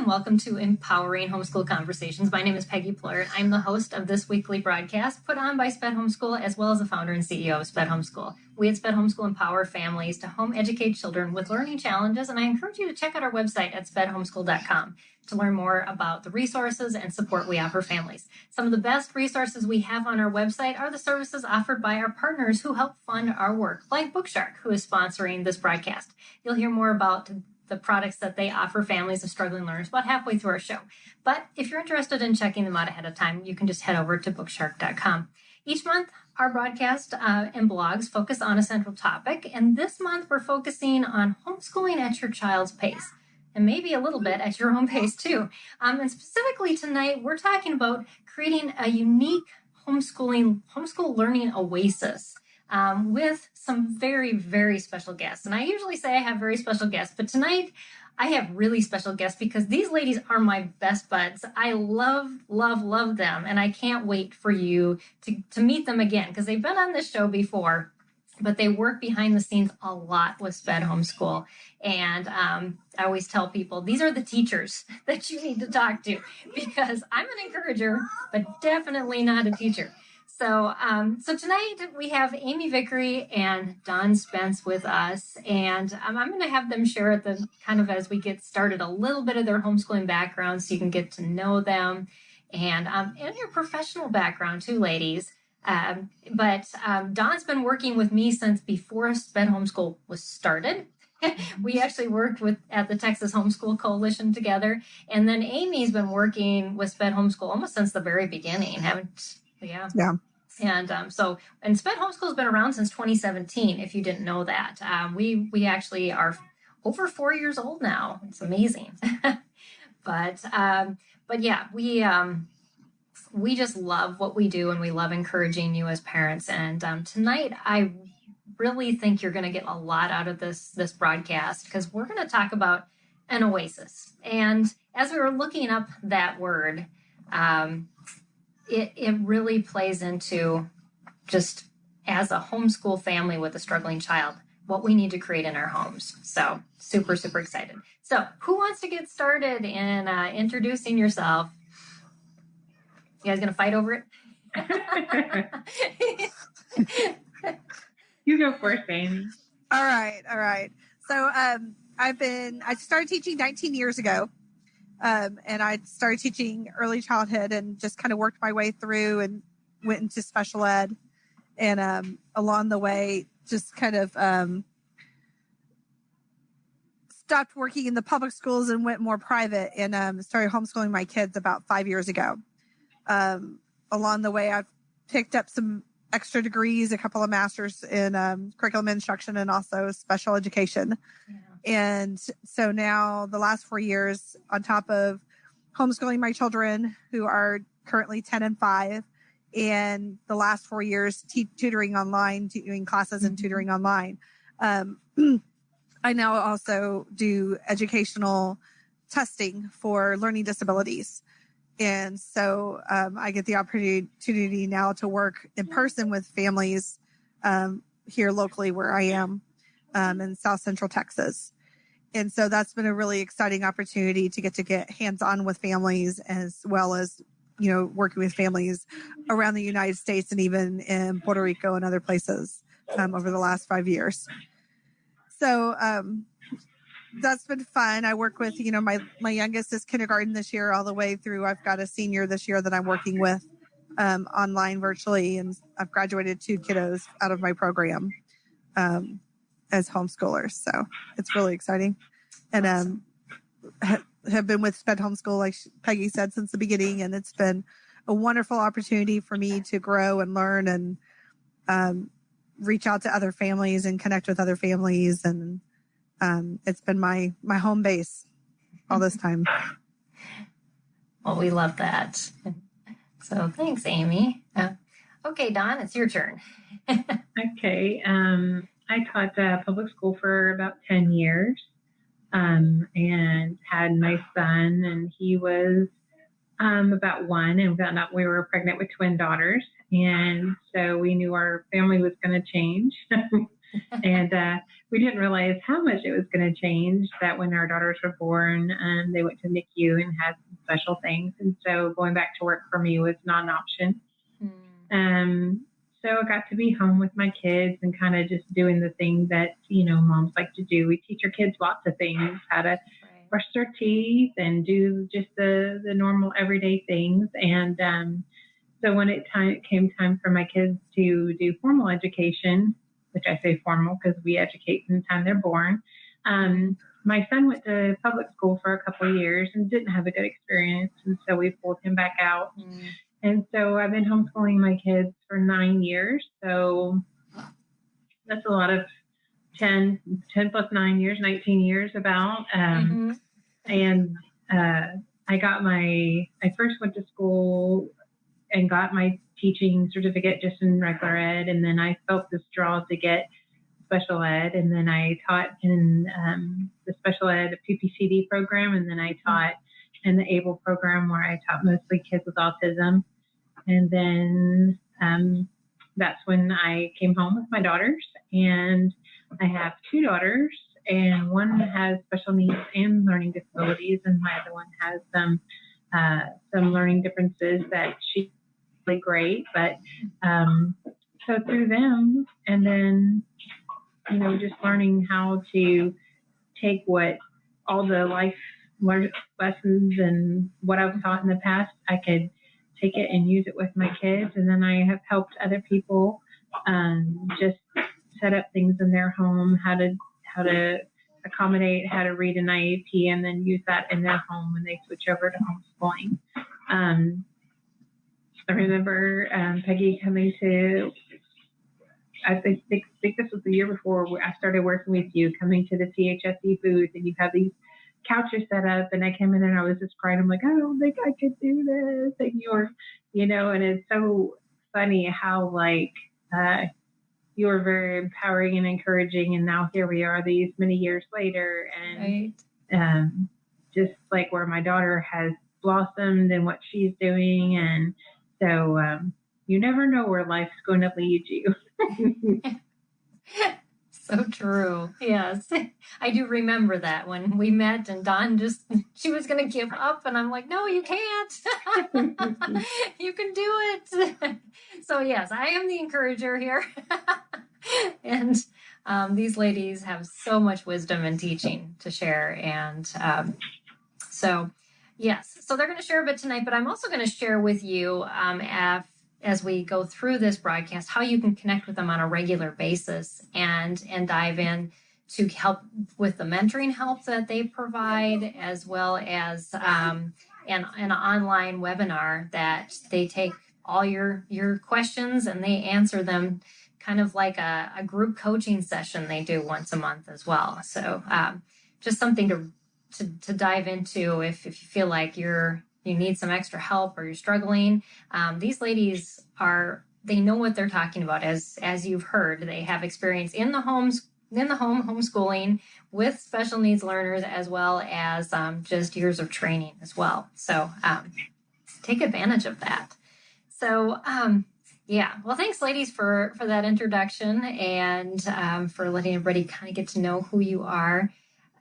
and welcome to Empowering Homeschool Conversations. My name is Peggy Ployer. I'm the host of this weekly broadcast put on by Sped Homeschool, as well as the founder and CEO of Sped Homeschool. We at Sped Homeschool empower families to home educate children with learning challenges, and I encourage you to check out our website at spedhomeschool.com to learn more about the resources and support we offer families. Some of the best resources we have on our website are the services offered by our partners who help fund our work, like Bookshark, who is sponsoring this broadcast. You'll hear more about the products that they offer families of struggling learners about halfway through our show. But if you're interested in checking them out ahead of time, you can just head over to bookshark.com. Each month, our broadcast and blogs focus on a central topic, and this month we're focusing on homeschooling at your child's pace, and maybe a little bit at your own pace too. And specifically tonight, we're talking about creating a unique homeschool learning oasis with some very, very special guests. And I usually say I have very special guests, but tonight I have really special guests because these ladies are my best buds. I love, love, love them. And I can't wait for you to meet them again because they've been on this show before, but they work behind the scenes a lot with Sped Homeschool. And I always tell people, these are the teachers that you need to talk to because I'm an encourager, but definitely not a teacher. So tonight we have Amy Vickery and Dawn Spence with us, and I'm going to have them share at the kind of as we get started a little bit of their homeschooling background so you can get to know them and your professional background too, ladies. But Dawn's been working with me since before Sped Homeschool was started. We actually worked at the Texas Homeschool Coalition together, and then Amy's been working with Sped Homeschool almost since the very beginning. Yeah. And Sped Homeschool has been around since 2017, if you didn't know that. We actually are over 4 years old now. It's amazing. But yeah, we just love what we do, and we love encouraging you as parents. And tonight, I really think you're going to get a lot out of this broadcast because we're going to talk about an oasis. And as we were looking up that word, it really plays into just as a homeschool family with a struggling child, what we need to create in our homes. So super, super excited. So who wants to get started in introducing yourself? You guys going to fight over it? You go first, Amy. All right. So I started teaching 19 years ago. And I started teaching early childhood and just kind of worked my way through and went into special ed. And along the way, just kind of stopped working in the public schools and went more private and started homeschooling my kids about 5 years ago. Along the way, I've picked up some extra degrees, a couple of masters in curriculum instruction and also special education. Yeah. And so now the last 4 years, on top of homeschooling my children who are currently 10 and 5, and the last 4 years tutoring online, doing classes and tutoring online, I now also do educational testing for learning disabilities. And so I get the opportunity now to work in person with families here locally where I am. In South Central Texas. And so that's been a really exciting opportunity to get hands-on with families as well as, working with families around the United States and even in Puerto Rico and other places over the last 5 years. So that's been fun. I work with, my youngest is kindergarten this year all the way through. I've got a senior this year that I'm working with online virtually, and I've graduated 2 kiddos out of my program. As homeschoolers. So it's really exciting. And have been with Sped Homeschool, like Peggy said, since the beginning. And it's been a wonderful opportunity for me to grow and learn and reach out to other families and connect with other families. And it's been my home base all this time. Well, we love that. So thanks, Amy. Okay, Dawn, it's your turn. Okay. I taught public school for about 10 years and had my son, and he was about 1, and found out we were pregnant with twin daughters. And so we knew our family was going to change. And we didn't realize how much it was going to change. That when our daughters were born, they went to NICU and had some special things, and so going back to work for me was not an option. So I got to be home with my kids and kind of just doing the things that, moms like to do. We teach our kids lots of things, how to brush their teeth and do just the normal everyday things. And so when it came time for my kids to do formal education, which I say formal because we educate from the time they're born, my son went to public school for a couple of years and didn't have a good experience. And so we pulled him back out. And so I've been homeschooling my kids for 9 years. So that's a lot of 10 plus 9 years, 19 years about. And I first went to school and got my teaching certificate just in regular ed. And then I felt this draw to get special ed. And then I taught in the special ed PPCD program. And then I taught in the ABLE program where I taught mostly kids with autism. And then that's when I came home with my daughters. And I have 2 daughters, and one has special needs and learning disabilities, and my other one has some learning differences that she's really great. But so through them, and then just learning how to take what all the life lessons and what I've taught in the past, I could take it and use it with my kids. And then I have helped other people just set up things in their home, how to accommodate, how to read an IEP, and then use that in their home when they switch over to homeschooling. I remember Peggy coming to, I think this was the year before I started working with you, coming to the THSE booth, and you have these couches set up, and I came in and I was just crying. I'm like, I don't think I could do this. And and it's so funny how you were very empowering and encouraging. And now here we are these many years later, and just like where my daughter has blossomed and what she's doing. And so you never know where life's going to lead you. So true. Yes. I do remember that when we met and Dawn she was going to give up, and I'm like, no, you can't. You can do it. So yes, I am the encourager here. And these ladies have so much wisdom and teaching to share. And so yes, so they're going to share a bit tonight, but I'm also going to share with you as we go through this broadcast, how you can connect with them on a regular basis and dive in to help with the mentoring help that they provide, as well as an online webinar that they take all your questions and they answer them, kind of like a group coaching session they do once a month as well. So just something to dive into if you feel like you need some extra help or you're struggling. These ladies they know what they're talking about. As you've heard, they have experience in the home homeschooling with special needs learners, as well as just years of training as well. So take advantage of that. So well, thanks ladies for that introduction and for letting everybody kind of get to know who you are.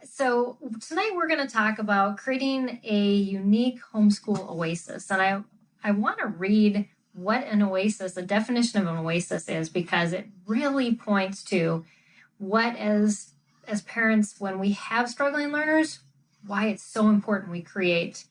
So tonight we're going to talk about creating a unique homeschool oasis. And I want to read what an oasis, the definition of an oasis is, because it really points to what as parents, when we have struggling learners, why it's so important we create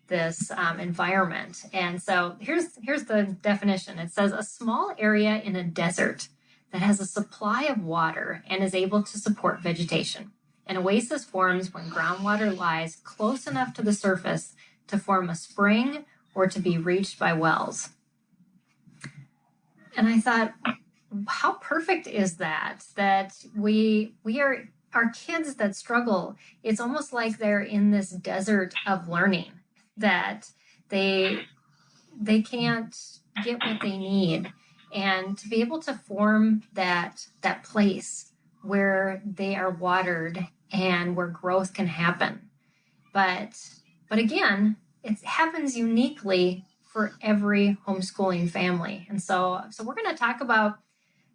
this environment. And so here's the definition. It says a small area in a desert that has a supply of water and is able to support vegetation. An oasis forms when groundwater lies close enough to the surface to form a spring or to be reached by wells. And I thought, how perfect is that? That we are our kids that struggle. It's almost like they're in this desert of learning, that they can't get what they need, and to be able to form that place where they are watered and where growth can happen. But again, it happens uniquely for every homeschooling family. And so we're going to talk about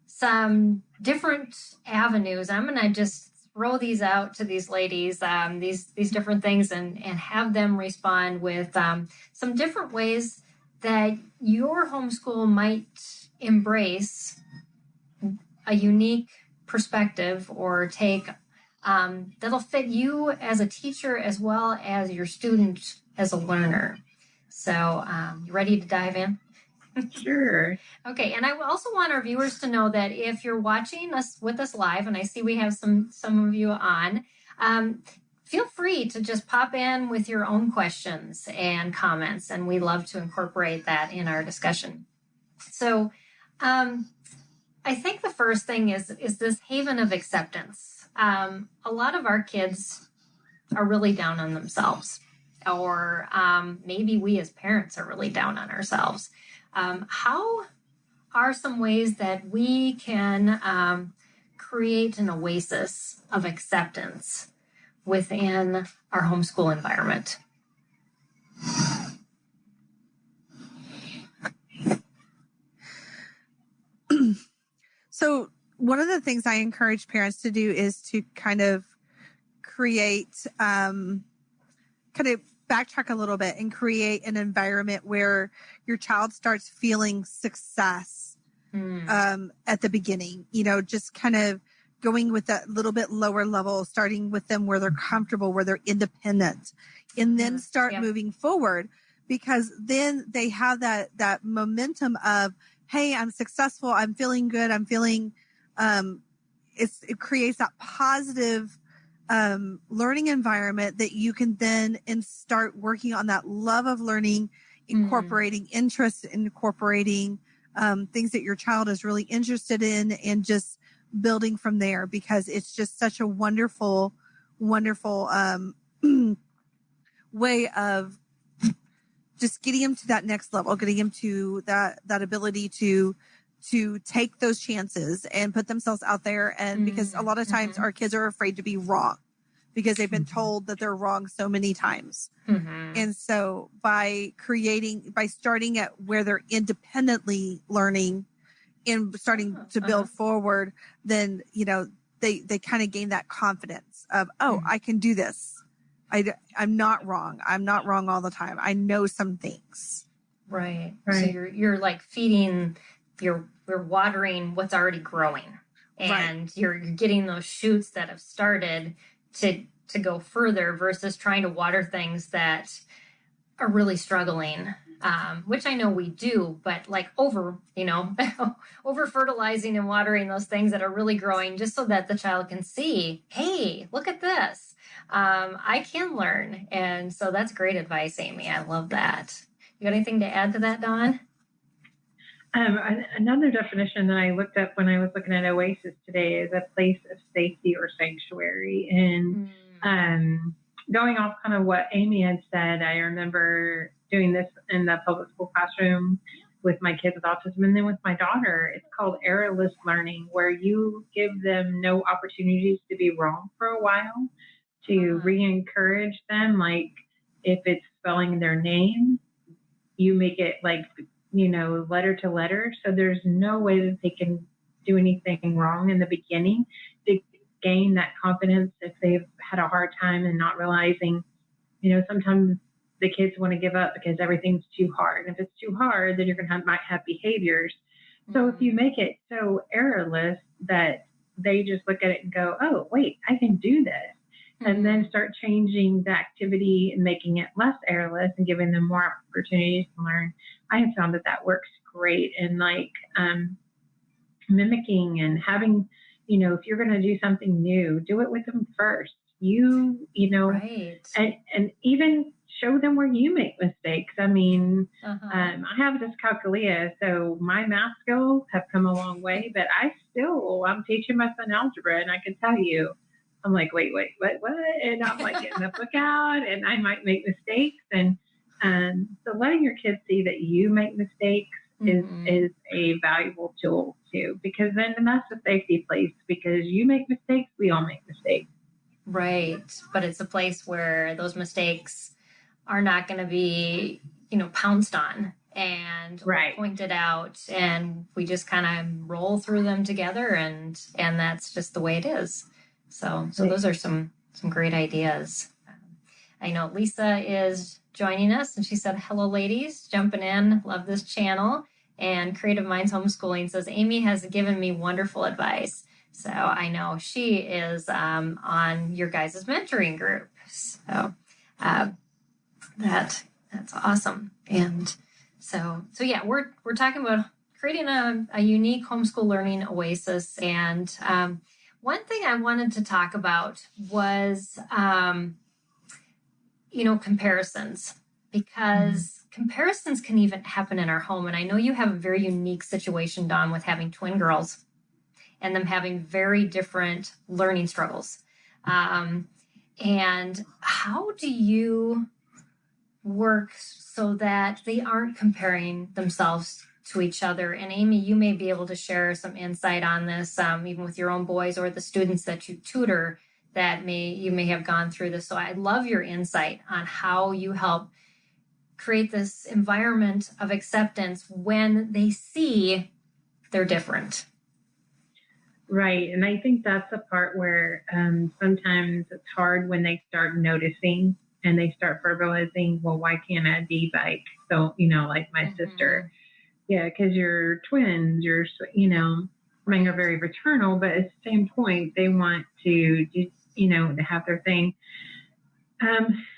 some different avenues. I'm going to just throw these out to these ladies, these different things, and have them respond with some different ways that your homeschool might embrace a unique perspective or take that'll fit you as a teacher as well as your student as a learner. So you ready to dive in? Sure. Okay, and I also want our viewers to know that if you're watching us with us live, and I see we have some of you on, feel free to just pop in with your own questions and comments, and we love to incorporate that in our discussion. So I think the first thing is this haven of acceptance. A lot of our kids are really down on themselves, or maybe we as parents are really down on ourselves. How are some ways that we can create an oasis of acceptance within our homeschool environment? So one of the things I encourage parents to do is to kind of create, kind of backtrack a little bit and create an environment where your child starts feeling success at the beginning, just kind of going with that little bit lower level, starting with them where they're comfortable, where they're independent, and then start moving forward, because then they have that momentum of, hey, I'm successful. I'm feeling good. I'm feeling, it creates that positive, learning environment that you can then start working on that love of learning, incorporating interest, incorporating, things that your child is really interested in, and just building from there, because it's just such a wonderful, wonderful, way of just getting them to that next level, getting them to that ability to take those chances and put themselves out there. And because a lot of times our kids are afraid to be wrong because they've been told that they're wrong so many times. And so by starting at where they're independently learning and starting to build forward, then, they kind of gain that confidence of, I can do this. I'm not wrong. I'm not wrong all the time. I know some things. Right. So you're like feeding, you're watering what's already growing, and you're getting those shoots that have started to go further, versus trying to water things that are really struggling, which I know we do, but like over fertilizing and watering those things that are really growing, just so that the child can see, hey, look at this. I can learn. And so that's great advice, Amy. I love that. You got anything to add to that, Dawn? Another definition that I looked up when I was looking at Oasis today is a place of safety or sanctuary. And going off kind of what Amy had said, I remember doing this in the public school classroom with my kids with autism, and then with my daughter. It's called errorless learning, where you give them no opportunities to be wrong for a while, to re-encourage them. Like if it's spelling their name, you make it like, letter to letter. So there's no way that they can do anything wrong in the beginning, to gain that confidence if they've had a hard time and not realizing, sometimes the kids want to give up because everything's too hard. And if it's too hard, then you're going to might have behaviors. So if you make it so errorless that they just look at it and go, oh, wait, I can do this. And then start changing the activity and making it less errorless and giving them more opportunities to learn. I have found that works great. And like mimicking and having, if you're going to do something new, do it with them first. And even show them where you make mistakes. I mean, I have dyscalculia, so my math skills have come a long way, but I'm teaching my son algebra, and I can tell you, I'm like, wait, what? And I'm like getting the book out, and I might make mistakes. And so letting your kids see that you make mistakes is a valuable tool too, because then that's a safety place, because you make mistakes, we all make mistakes. Right. But it's a place where those mistakes are not going to be, pounced on and Right. were pointed out, and we just kind of roll through them together, and that's just the way it is. So those are some great ideas. I know Lisa is joining us, and she said, "Hello, ladies, jumping in. Love this channel." And Creative Minds Homeschooling says, "Amy has given me wonderful advice." So I know she is on your guys' mentoring group. So that's awesome. And so yeah, we're talking about creating a unique homeschool learning oasis. And one thing I wanted to talk about was comparisons, because comparisons can even happen in our home. And I know you have a very unique situation, Dawn, with having twin girls and them having very different learning struggles. And how do you work so that they aren't comparing themselves to each other? And Amy, you may be able to share some insight on this, even with your own boys or the students that you tutor that you may have gone through this. So I love your insight on how you help create this environment of acceptance when they see they're different. Right. And I think that's the part where sometimes it's hard when they start noticing and they start verbalizing, well, why can't I be like, so, like my sister? Yeah, because you're twins, are very maternal, but at the same point, they want to just, to have their thing.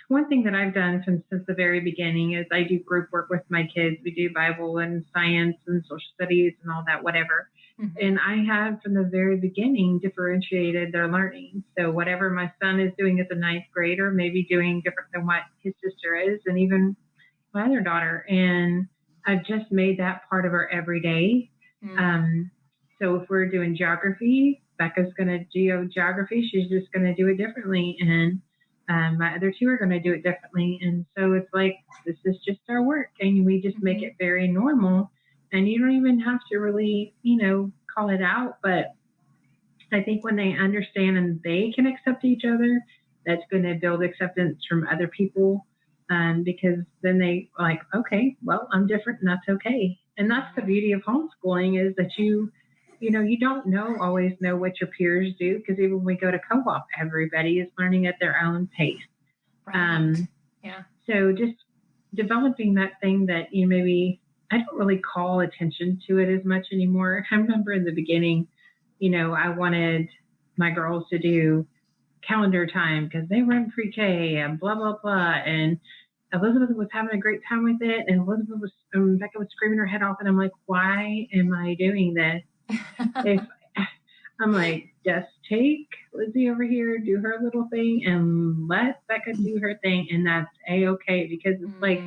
One thing that I've done since the very beginning is I do group work with my kids. We do Bible and science and social studies and all that, whatever. And I have from the very beginning differentiated their learning. So whatever my son is doing as a ninth grader, maybe doing different than what his sister is, and even my other daughter. And I've just made that part of our everyday. So if we're doing geography, Becca's going to do geography. She's just going to do it differently. And my other two are going to do it differently. And so it's like, this is just our work. And we just make it very normal. And you don't even have to really, call it out. But I think when they understand and they can accept each other, that's going to build acceptance from other people. Because then they like, okay, well, I'm different and that's okay. And that's the beauty of homeschooling, is that you don't always know what your peers do, because even when we go to co-op, everybody is learning at their own pace. Right. So just developing that thing that maybe I don't really call attention to it as much anymore. I remember in the beginning, I wanted my girls to do calendar time because they were in pre-K and blah, blah, blah. And Elizabeth was having a great time with it. And Becca was screaming her head off. And I'm like, why am I doing this? I'm like, just take Lizzie over here, do her little thing, and let Becca do her thing. And that's A-okay, because it's like,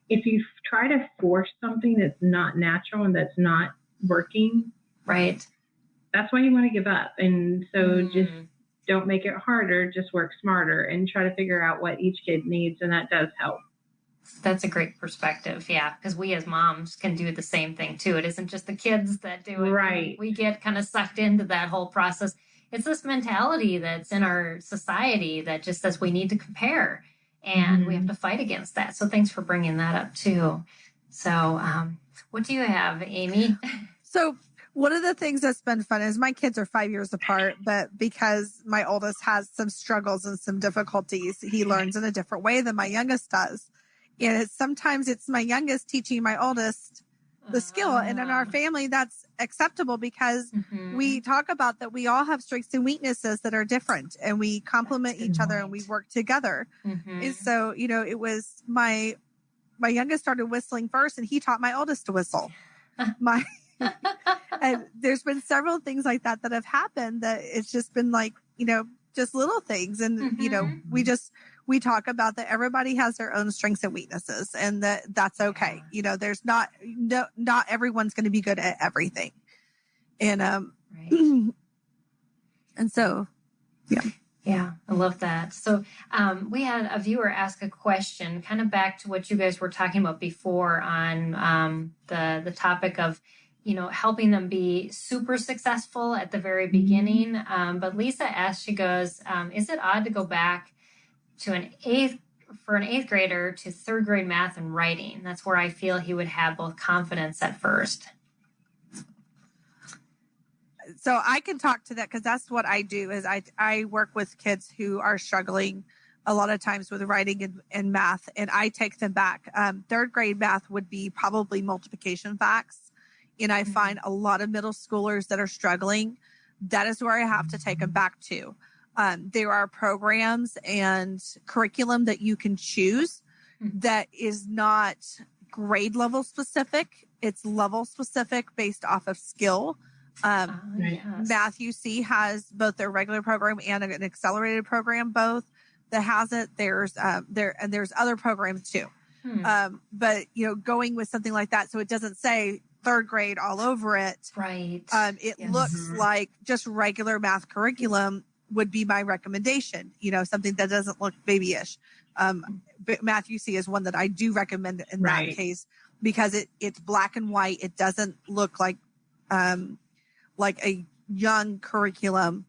if you try to force something that's not natural and that's not working, right, that's why you want to give up. And so just don't make it harder, just work smarter and try to figure out what each kid needs. And that does help. That's a great perspective. Yeah. Because we as moms can do the same thing too. It isn't just the kids that do it. Right. We get kind of sucked into that whole process. It's this mentality that's in our society that just says we need to compare, and we have to fight against that. So thanks for bringing that up too. So what do you have, Amy? So one of the things that's been fun is my kids are 5 years apart, but because my oldest has some struggles and some difficulties, he learns in a different way than my youngest does. And sometimes it's my youngest teaching my oldest the skill. And in our family, that's acceptable because we talk about that we all have strengths and weaknesses that are different, and we complement each other and we work together. And so, it was my youngest started whistling first, and he taught my oldest to whistle. And there's been several things like that have happened that it's just been like, just little things. And, we talk about that everybody has their own strengths and weaknesses, and that's okay. There's not everyone's going to be good at everything. And, right. And so, yeah. Yeah, I love that. So we had a viewer ask a question kind of back to what you guys were talking about before on the topic of, helping them be super successful at the very beginning. But Lisa asked, she goes, is it odd to go back to an 8th for an 8th grader to 3rd grade math and writing, that's where I feel he would have both confidence at first. So I can talk to that because that's what I do is I work with kids who are struggling a lot of times with writing and math, and I take them back. 3rd grade math would be probably multiplication facts. And I find a lot of middle schoolers that are struggling. That is where I have to take them back to. There are programs and curriculum that you can choose that is not grade level specific. It's level specific based off of skill. Yes. Math UC has both their regular program and an accelerated program, both that has it. There's other programs too. But going with something like that, so it doesn't say 3rd grade all over it. Right. It looks like just regular math curriculum would be my recommendation. Something that doesn't look babyish. But Math UC is one that I do recommend in that case because it's black and white. It doesn't look like a young curriculum,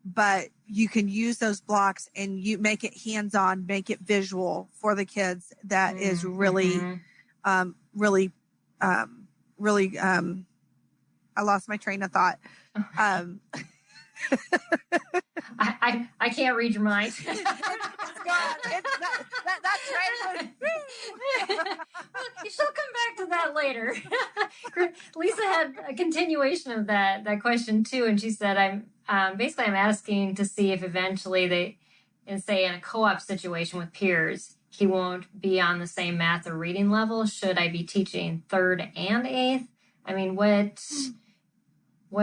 but you can use those blocks and you make it hands-on, make it visual for the kids. That is really, really, I lost my train of thought. I can't read your mind. It's gone. That train was. She'll come back to that later. Lisa had a continuation of that question too, and she said, "I'm asking to see if eventually in a co-op situation with peers, he won't be on the same math or reading level. Should I be teaching 3rd and 8th? I mean, what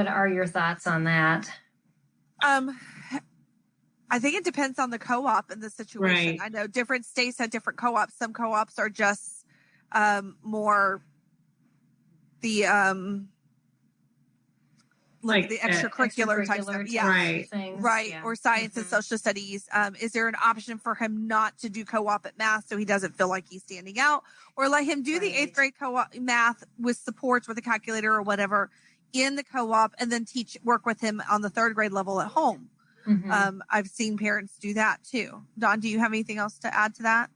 are your thoughts on that?" I think it depends on the co-op and the situation. Right. I know different states have different co-ops. Some co-ops are just more the the extracurricular type stuff. Yeah. Right. Things. Right. Yeah. Or science and social studies. Is there an option for him not to do co-op at math so he doesn't feel like he's standing out? Or let him do the 8th grade co-op math with supports with a calculator or whatever in the co-op and then work with him on the 3rd grade level at home. I've seen parents do that too. Dawn, do you have anything else to add to that?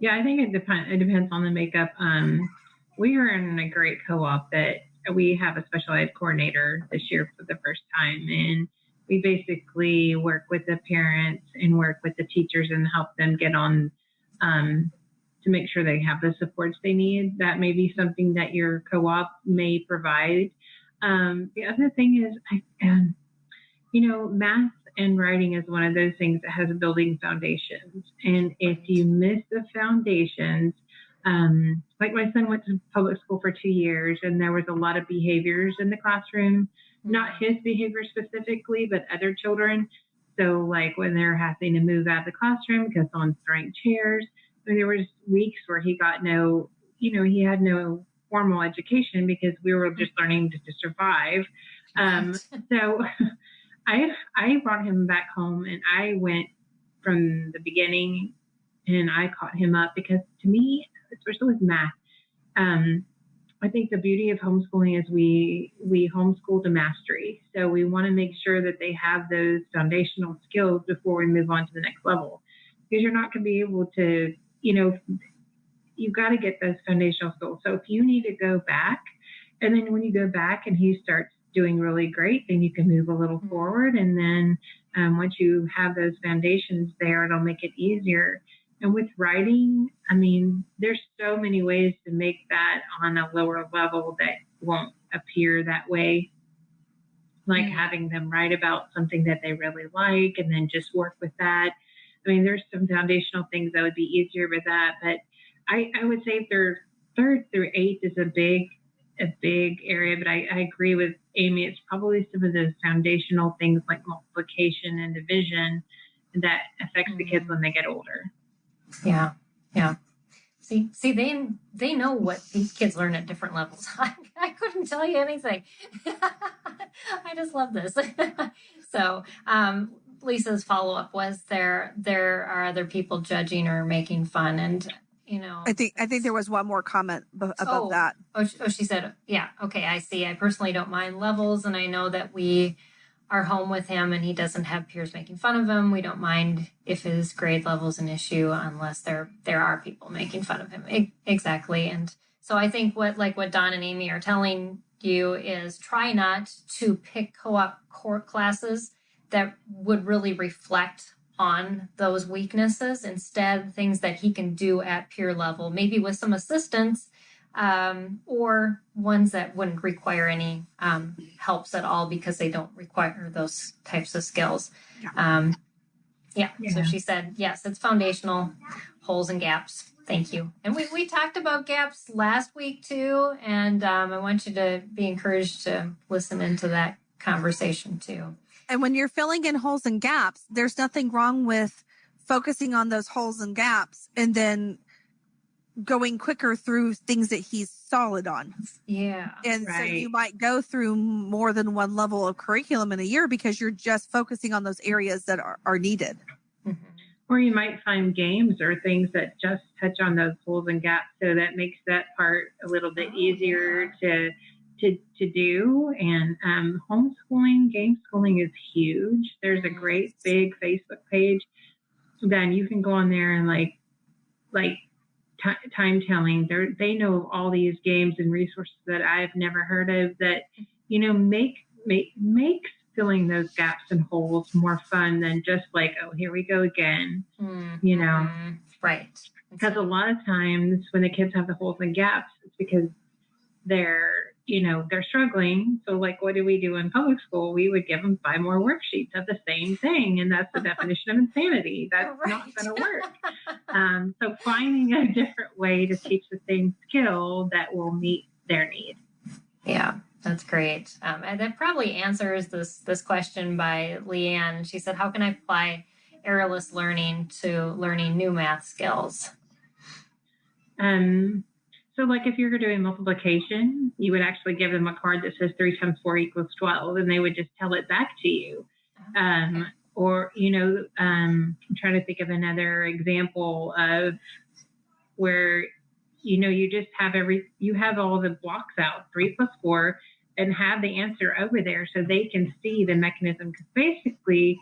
Yeah, I think it depends on the makeup. We are in a great co-op that we have a special ed coordinator this year for the first time. And we basically work with the parents and work with the teachers and help them get on to make sure they have the supports they need. That may be something that your co-op may provide. The other thing is, math and writing is one of those things that has building foundations. And if you miss the foundations, like my son went to public school for 2 years and there was a lot of behaviors in the classroom, not his behavior specifically, but other children. So like when they're having to move out of the classroom because someone's throwing chairs, there was weeks where he got he had no formal education because we were just learning to survive. So I brought him back home and I went from the beginning and I caught him up because to me, especially with math, I think the beauty of homeschooling is we homeschool to mastery. So we want to make sure that they have those foundational skills before we move on to the next level, because you're not going to be able to, you've got to get those foundational skills. So if you need to go back, and then when you go back and he starts doing really great, then you can move a little forward. And then once you have those foundations there, it'll make it easier. And with writing, I mean, there's so many ways to make that on a lower level that won't appear that way. Like having them write about something that they really like and then just work with that. I mean, there's some foundational things that would be easier with that. But I would say 3rd through 8th is a big area, but I agree with Amy. It's probably some of those foundational things like multiplication and division that affects the kids when they get older. Yeah. See, they know what these kids learn at different levels. I couldn't tell you anything. I just love this. So, Lisa's follow-up was there are other people judging or making fun, and I think there was one more comment above that. Oh, she said, yeah, okay, I see. I personally don't mind levels, and I know that we are home with him and he doesn't have peers making fun of him, we don't mind if his grade level is an issue unless there are people making fun of him. Exactly. And so I think what Don and Amy are telling you is try not to pick co-op core classes that would really reflect on those weaknesses. Instead, things that he can do at peer level, maybe with some assistance, or ones that wouldn't require any helps at all because they don't require those types of skills. So she said, yes, it's foundational, holes and gaps. Thank you. And we talked about gaps last week too, and I want you to be encouraged to listen into that conversation too. And when you're filling in holes and gaps, there's nothing wrong with focusing on those holes and gaps and then going quicker through things that he's solid on. Yeah. And so you might go through more than one level of curriculum in a year because you're just focusing on those areas that are needed. Mm-hmm. Or you might find games or things that just touch on those holes and gaps. So that makes that part a little bit easier to do. And homeschooling, game schooling is huge. There's a great big Facebook page. Then you can go on there and time telling. They know all these games and resources that I've never heard of that, make filling those gaps and holes more fun than just here we go again, Right. Because a lot of times when the kids have the holes and gaps, it's because they're struggling. So what do we do in public school? We would give them 5 more worksheets of the same thing. And that's the definition of insanity. That's not going to work. So finding a different way to teach the same skill that will meet their need. Yeah, that's great. And that probably answers this question by Leanne. She said, how can I apply errorless learning to learning new math skills? So if you're doing multiplication, you would actually give them a card that says 3 times 4 equals 12, and they would just tell it back to you. Or, I'm trying to think of another example of where, you just have you have all the blocks out, 3 plus 4, and have the answer over there so they can see the mechanism. Because basically,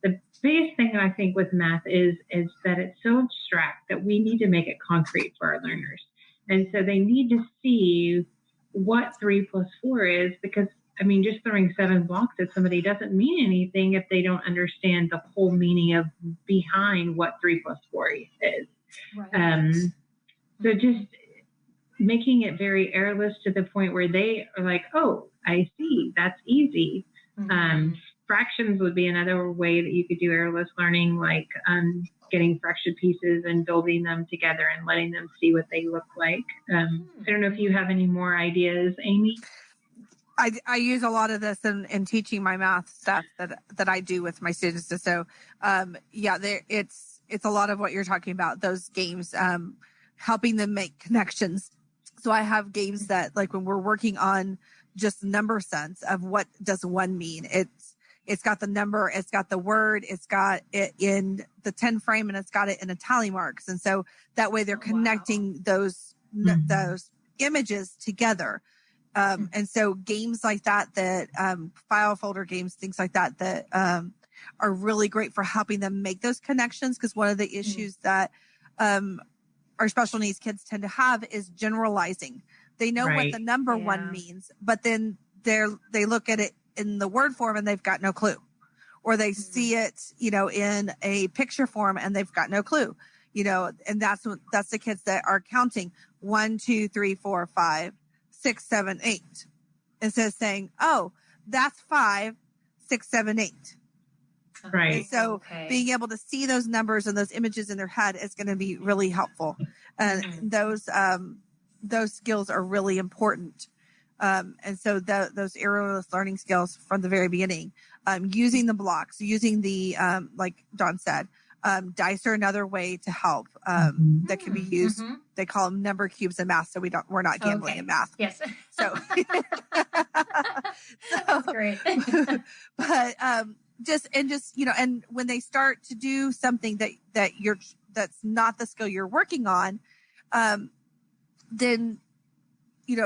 the biggest thing I think with math is that it's so abstract that we need to make it concrete for our learners. And so they need to see what 3 plus 4 is, because, just throwing 7 blocks at somebody doesn't mean anything if they don't understand the whole meaning of behind what 3 plus 4 is. Right. So just making it very errorless to the point where they are like, oh, I see, that's easy. Mm-hmm. Fractions would be another way that you could do errorless learning, getting fraction pieces and building them together and letting them see what they look like. I don't know if you have any more ideas, Amy. I use a lot of this in teaching my math stuff that I do with my students. So, it's a lot of what you're talking about, those games, helping them make connections. So I have games that when we're working on just number sense of what does 1 mean, it's got the number, it's got the word, it's got it in the 10 frame, and it's got it in a tally marks. And so that way they're connecting those images together. And so games like that, file folder games, things like that, are really great for helping them make those connections. Because one of the issues that our special needs kids tend to have is generalizing. They know what the number 1 means, but then they look at it in the word form and they've got no clue, or they see it, in a picture form and they've got no clue, and that's the kids that are counting 1, 2, 3, 4, 5, 6, 7, 8, instead of saying, oh, that's 5, 6, 7, 8. Right. And so being able to see those numbers and those images in their head is going to be really helpful. And those skills are really important. And so those errorless learning skills from the very beginning, using the blocks, using the, like Dawn said, dice are another way to help, that can be used. Mm-hmm. They call them number cubes in math. So we're not gambling in math. Yes. So, That's great. But, and when they start to do something that's not the skill you're working on, then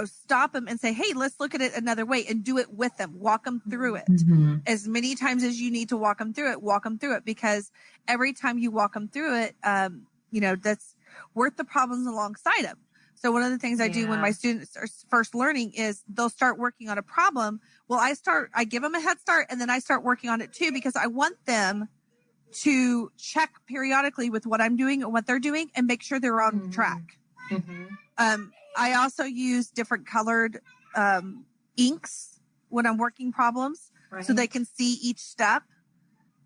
stop them and say, hey, let's look at it another way, and do it with them. Walk them through it. As many times as you need to walk them through it, because every time you walk them through it, that's worth the problems alongside them. So one of the things I do when my students are first learning is they'll start working on a problem. Well, I give them a head start, and then I start working on it too, because I want them to check periodically with what I'm doing and what they're doing and make sure they're on track. I also use different colored inks when I'm working problems, so they can see each step.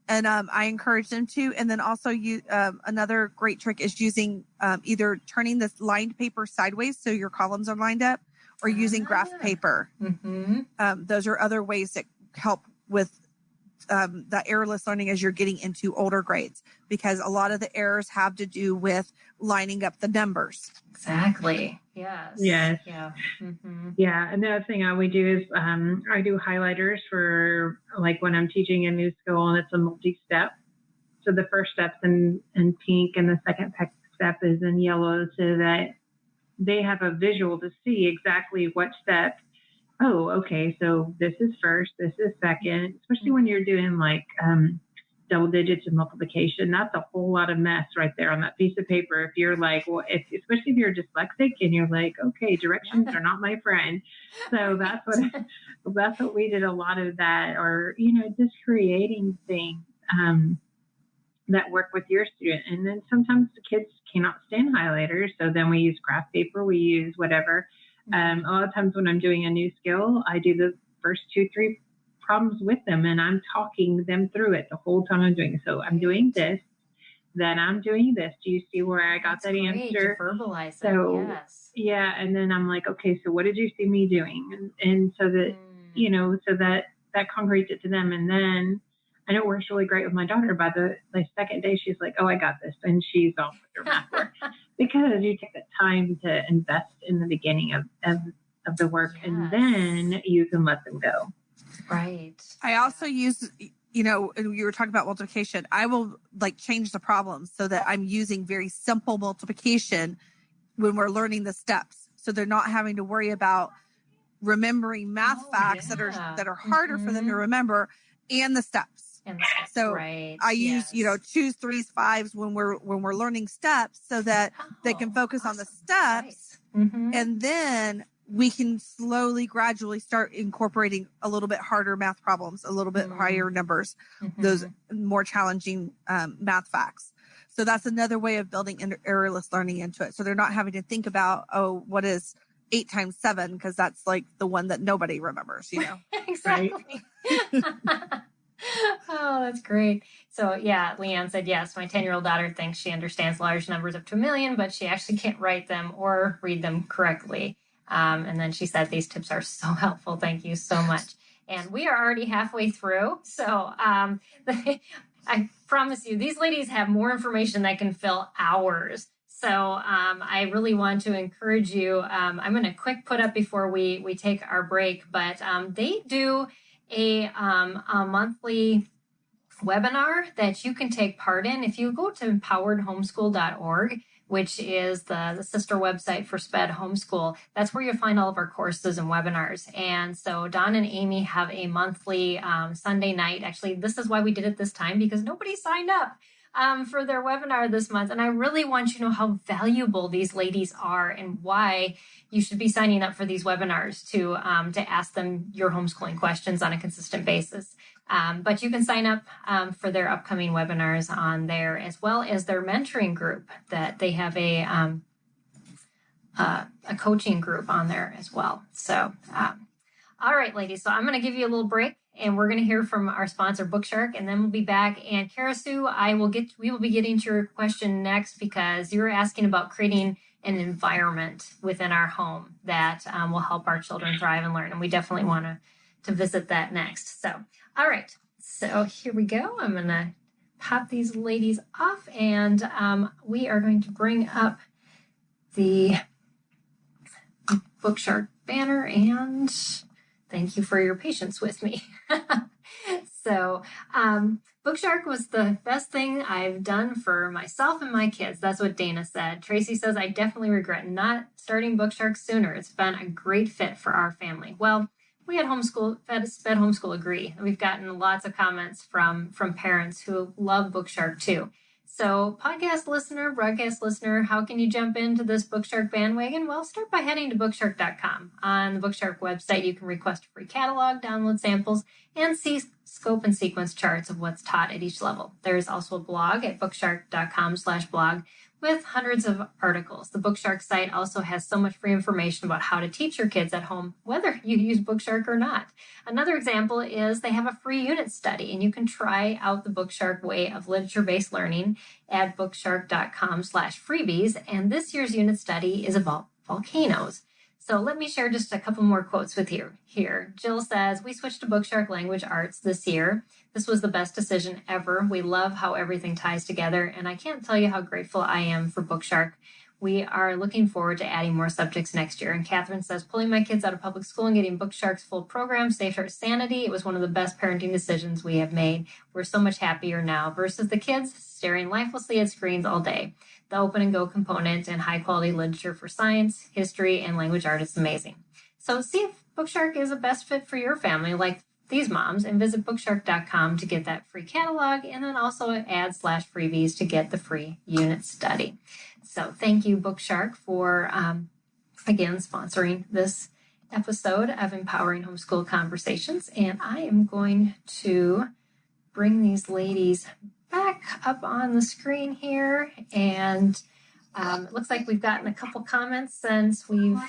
And I encourage them to. And then also another great trick is using either turning this lined paper sideways so your columns are lined up, or using graph paper. Those are other ways that help with the errorless learning as you're getting into older grades, because a lot of the errors have to do with lining up the numbers. Exactly. Yes. Yes. Yeah. Yeah. Another thing I would do is I do highlighters for like when I'm teaching a new skill and it's a multi-step. So the first step's in pink and the second step is in yellow, so that they have a visual to see exactly what step. Oh, okay. So this is first, this is second, especially when you're doing like double digits and multiplication. That's a whole lot of mess right there on that piece of paper. If you're like, well, especially if you're dyslexic and you're like, okay, directions are not my friend. So that's what we did a lot of that, or, just creating things that work with your student. And then sometimes the kids cannot stand highlighters. So then we use graph paper, we use whatever. A lot of times when I'm doing a new skill, I do the first 2-3 problems with them, and I'm talking them through it the whole time I'm doing it. So I'm doing this, then I'm doing this. Do you see where I got that answer? Verbalize so, it. Yes. Yeah. And then I'm like, okay, so what did you see me doing? And so that, so that concretes it to them. And then I know it works really great with my daughter. By the second day, she's like, oh, I got this. And she's off with her math work. Because you take the time to invest in the beginning of the work, and then you can let them go. Right. I also use, you were talking about multiplication. I will change the problem so that I'm using very simple multiplication when we're learning the steps. So they're not having to worry about remembering math facts that are harder for them to remember, and the steps. So I use, 2s, 3s, 5s when we're learning steps, so that they can focus on the steps. And then we can slowly, gradually start incorporating a little bit harder math problems, a little bit higher numbers, those more challenging math facts. So that's another way of building errorless learning into it. So they're not having to think about, what is 8 times 7? Because that's the one that nobody remembers, Exactly. Oh, that's great. So yeah, Leanne said, yes, my 10-year-old daughter thinks she understands large numbers up to 1 million, but she actually can't write them or read them correctly. And then she said, these tips are so helpful. Thank you so much. And we are already halfway through. So I promise you, these ladies have more information that can fill hours. So I really want to encourage you. I'm going to quick put up before we take our break, but they do a monthly webinar that you can take part in. If you go to empoweredhomeschool.org, which is the sister website for SPED Homeschool, that's where you'll find all of our courses and webinars. And so Don and Amy have a monthly Sunday night. Actually, this is why we did it this time, because nobody signed up for their webinar this month. And I really want you to know how valuable these ladies are and why you should be signing up for these webinars to ask them your homeschooling questions on a consistent basis. But you can sign up for their upcoming webinars on there, as well as their mentoring group that they have a coaching group on there as well. So, all right, ladies. So I'm going to give you a little break, and we're going to hear from our sponsor, Bookshark, and then we'll be back. And Kara Sue, we will be getting to your question next, because you're asking about creating an environment within our home that will help our children thrive and learn. And we definitely want to visit that next. So, all right. So here we go. I'm going to pop these ladies off, and we are going to bring up the Bookshark banner, and thank you for your patience with me. So Bookshark was the best thing I've done for myself and my kids. That's what Dana said. Tracy says, I definitely regret not starting Bookshark sooner. It's been a great fit for our family. Well, we at Sped Homeschool agree. We've gotten lots of comments from parents who love Bookshark too. So podcast listener, broadcast listener, how can you jump into this Bookshark bandwagon? Well, start by heading to bookshark.com. On the Bookshark website, you can request a free catalog, download samples, and see scope and sequence charts of what's taught at each level. There's also a blog at bookshark.com/blog with hundreds of articles. The Bookshark site also has so much free information about how to teach your kids at home, whether you use Bookshark or not. Another example is they have a free unit study, and you can try out the Bookshark way of literature-based learning at bookshark.com/freebies. And this year's unit study is about volcanoes. So let me share just a couple more quotes with you here. Jill says, we switched to Bookshark Language Arts this year. This was the best decision ever. We love how everything ties together, and I can't tell you how grateful I am for Bookshark. We are looking forward to adding more subjects next year. And Catherine says, pulling my kids out of public school and getting Bookshark's full program saved our sanity. It was one of the best parenting decisions we have made. We're so much happier now versus the kids staring lifelessly at screens all day. The open and go component and high quality literature for science, history, and language art is amazing. So see if Bookshark is a best fit for your family like these moms, and visit bookshark.com to get that free catalog, and then also add/freebies to get the free unit study. So thank you, Bookshark, for again sponsoring this episode of Empowering Homeschool Conversations. And I am going to bring these ladies back up on the screen here, and it looks like we've gotten a couple comments since we've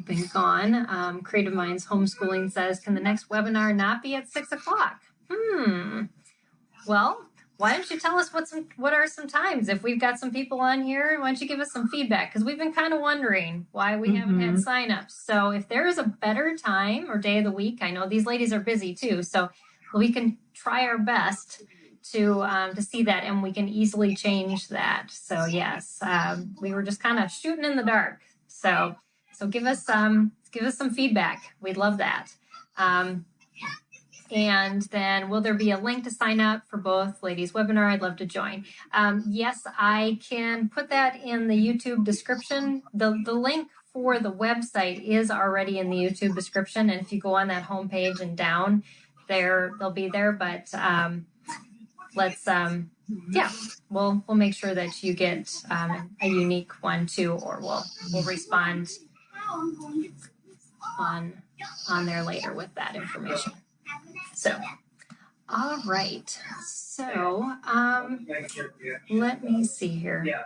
been gone. Creative Minds Homeschooling says, can the next webinar not be at 6 o'clock? Well, why don't you tell us what are some times? If we've got some people on here, why don't you give us some feedback? Because we've been kind of wondering why we haven't had signups. So if there is a better time or day of the week, I know these ladies are busy too, so we can try our best to see that, and we can easily change that. So yes, we were just kind of shooting in the dark. So give us some feedback. We'd love that. And then will there be a link to sign up for both ladies' webinar? I'd love to join. Yes, I can put that in the YouTube description. The link for the website is already in the YouTube description. And if you go on that homepage and down there, they'll be there. But we'll make sure that you get a unique one too, or we'll respond on there later with that information. So, all right. So, let me see here.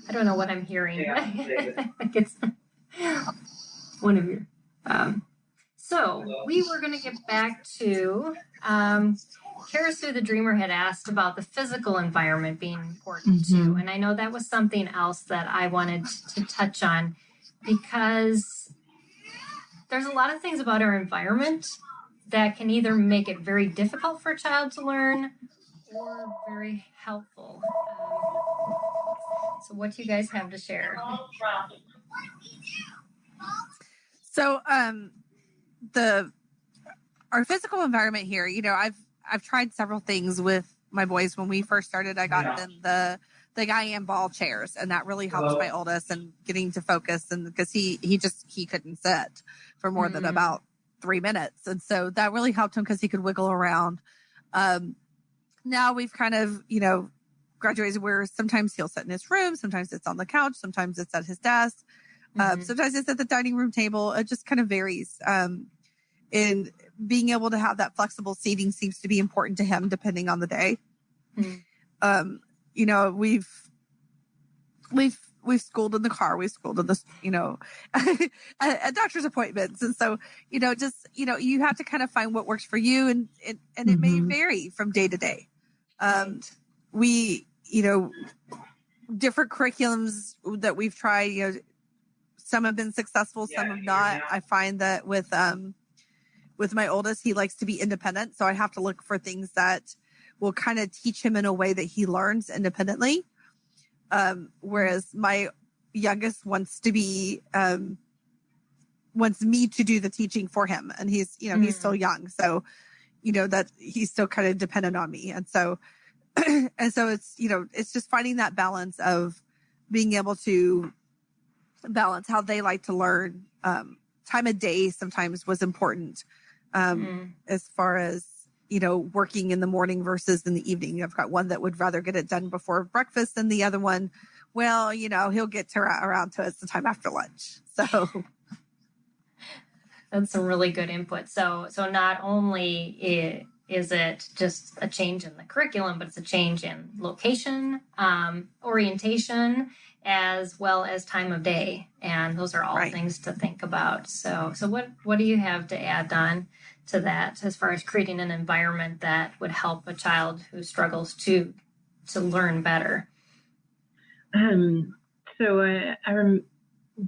I don't know what I'm hearing. Like it's one of your. So we were going to get back to Karasu the Dreamer had asked about the physical environment being important too, and I know that was something else that I wanted to touch on, because there's a lot of things about our environment that can either make it very difficult for a child to learn or very helpful. So what do you guys have to share? So our physical environment here, I've tried several things with my boys. When we first started, I got them the Guyam ball chairs, and that really helped my oldest and getting to focus, and because he couldn't sit for more than about 3 minutes, and so that really helped him because he could wiggle around. Now we've kind of graduated where sometimes he'll sit in his room, sometimes it's on the couch, sometimes it's at his desk, sometimes it's at the dining room table. It just kind of varies. And being able to have that flexible seating seems to be important to him depending on the day. We've schooled in the car, we've schooled in this, at doctor's appointments. And so, you have to kind of find what works for you, and it may vary from day to day. We, different curriculums that we've tried, some have been successful, some have not. I find that with my oldest, he likes to be independent. So I have to look for things that will kind of teach him in a way that he learns independently. Whereas my youngest wants to be wants me to do the teaching for him. And he's, he's still young. So, that he's still kind of dependent on me. And so, it's, it's just finding that balance of being able to balance how they like to learn. Time of day sometimes was important as far as, working in the morning versus in the evening. I've got one that would rather get it done before breakfast than the other one. Well, he'll get around to it sometime after lunch. So that's some really good input. So not only is it just a change in the curriculum, but it's a change in location, orientation, as well as time of day. And those are all things to think about. So what do you have to add on to that as far as creating an environment that would help a child who struggles to learn better?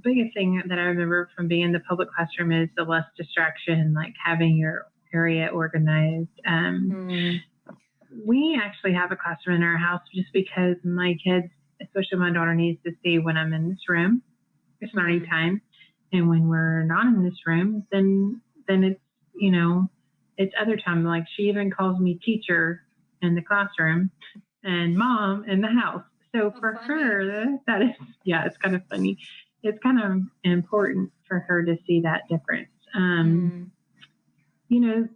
Biggest thing that I remember from being in the public classroom is the less distraction, like having your area organized. We actually have a classroom in our house just because my kids, especially my daughter, needs to see when I'm in this room. It's learning time. And when we're not in this room, then it's, it's other time. Like she even calls me teacher in the classroom and mom in the house. So for her, that is, it's kind of funny. It's kind of important for her to see that difference.